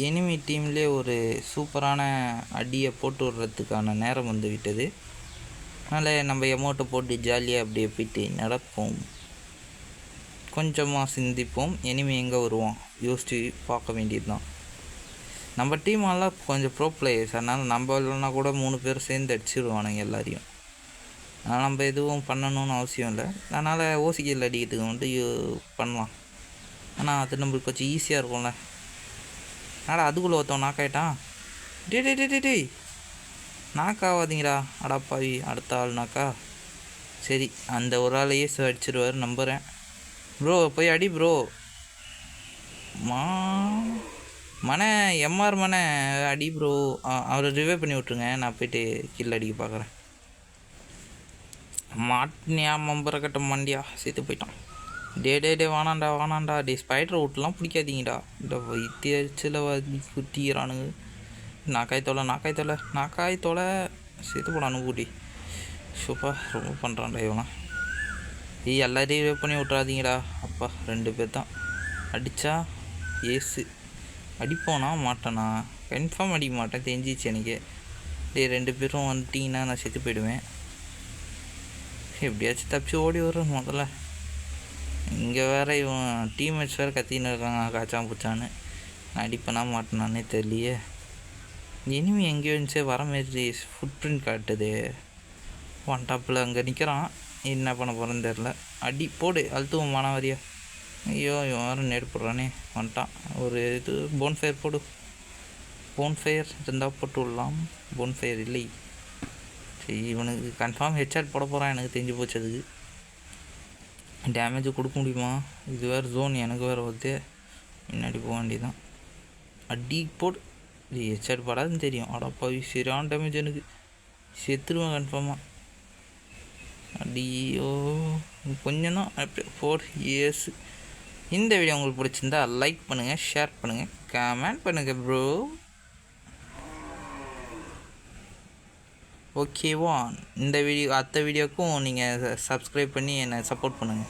Enemy டீம்லேயே ஒரு சூப்பரான அடியை போட்டு விடுறதுக்கான நேரம் வந்து விட்டது. அதனால் நம்ம எமௌண்ட்டை போட்டு ஜாலியாக அப்படியே போயிட்டு நடப்போம், கொஞ்சமாக சிந்திப்போம். எனிமி எங்கே வருவோம் யோசித்து பார்க்க வேண்டியது தான். நம்ம டீமெல்லாம் கொஞ்சம் ப்ரோ பிளேயர்ஸ், அதனால் நம்ம இல்லைன்னா கூட 3 பேர் சேர்ந்து அடிச்சிடுவானுங்க எல்லாரையும். அதனால் நம்ம எதுவும் பண்ணணும்னு அவசியம் இல்லை. அதனால் ஓசிக்கல் அடிக்கிறதுக்கு வந்து பண்ணலாம். ஆனால் அது நம்மளுக்கு கொஞ்சம் ஈஸியாக இருக்கும்ல. ஆனால் அதுக்குள்ளே ஒருத்தவன் நாக்காயிட்டான். டே நாக்காவாதீங்கடா அடாப்பாவி. அடுத்த ஆள் நாக்கா. சரி, அந்த ஒரு ஆளையே அடிச்சிடுவார் நம்புகிறேன். ப்ரோ போய் அடி ப்ரோ. எம்ஆர் மனை அடி ப்ரோ. அவரை ரிவைவ் பண்ணி விட்ருங்க, நான் போய்ட்டு கில் அடிக்க பார்க்குறேன். மாட்டினியா மம்பரை மண்டியா சேர்த்து போயிட்டான். டே வானாண்டா. டே ஸ்பைடர் அவுட்லாம் பிடிக்காதீங்கடா. இந்த வைத்தியச்சில் குத்திக்கிறானுங்க. நாக்காய் தொலை சேர்த்து போடானு கூட்டி. சூப்பர், ரொம்ப பண்ணுறான்டா இவன். எல்லாரையும் ரிவைவ் பண்ணி விட்றாதீங்கடா. அப்பா 2 பேர் தான் அடித்தா ஏசு. அடிப்போனா மாட்டேனா? கன்ஃபார்ம் அடிக்க மாட்டேன், தெரிஞ்சிச்சு எனக்கு. 2 பேரும் வந்துட்டிங்கன்னா நான் செத்து போயிடுவேன். எப்படியாச்சும் தப்பிச்சு ஓடி வர்றேன் முதல்ல. இங்கே வேறு இவன் டீம்மேட்ஸ் வேறு கத்தின்னு இருக்காங்க காய்ச்சா பூச்சான்னு. நான் அடிப்பேனா மாட்டேனானே தெரியலையே. எனிமி எங்கேயோ இருந்துச்சு வர மாரி ஃபுட் பிரிண்ட் காட்டுது. ஒன் டாப்பில் அங்கே நிற்கிறான். என்ன பண்ண போகிறேன்னு தெரில. அடி போடு, அழுத்துவோம் மானவரியா. ஐயோ, இவன் வேறு நேடு போடுறானே. வந்துட்டான். ஒரு இது போன்ஃபயர் போடு. போன்ஃபயர் இருந்தால் போட்டு விடலாம். போன்ஃபயர் இல்லை. சரி, இவனுக்கு கன்ஃபார்ம் ஹெட்ஷாட் போட போகிறான், எனக்கு தெரிஞ்சு போச்சு. அதுக்கு டேமேஜ் கொடுக்க முடியுமா? இது வேறு ஜோன், எனக்கு வேறு வருது. முன்னாடி போக வேண்டியதான். அடி போடு. இது ஹெட்ஷாட் படாதுன்னு தெரியும். அடப்பாவி, சரியான டேமேஜ் எனக்கு. செத்துருவேன் கன்ஃபார்மாக. அடியோ, கொஞ்சம் தான் அப்படி 4 இயர்ஸ். இந்த வீடியோ உங்களுக்கு பிடிச்சிருந்தா லைக் பண்ணுங்கள், ஷேர் பண்ணுங்கள், கமெண்ட் பண்ணுங்கள் ப்ரோ. ஓகேவா? இந்த வீடியோ அடுத்த வீடியோக்கும் நீங்கள் சப்ஸ்கிரைப் பண்ணி என்னை சப்போர்ட் பண்ணுங்கள்.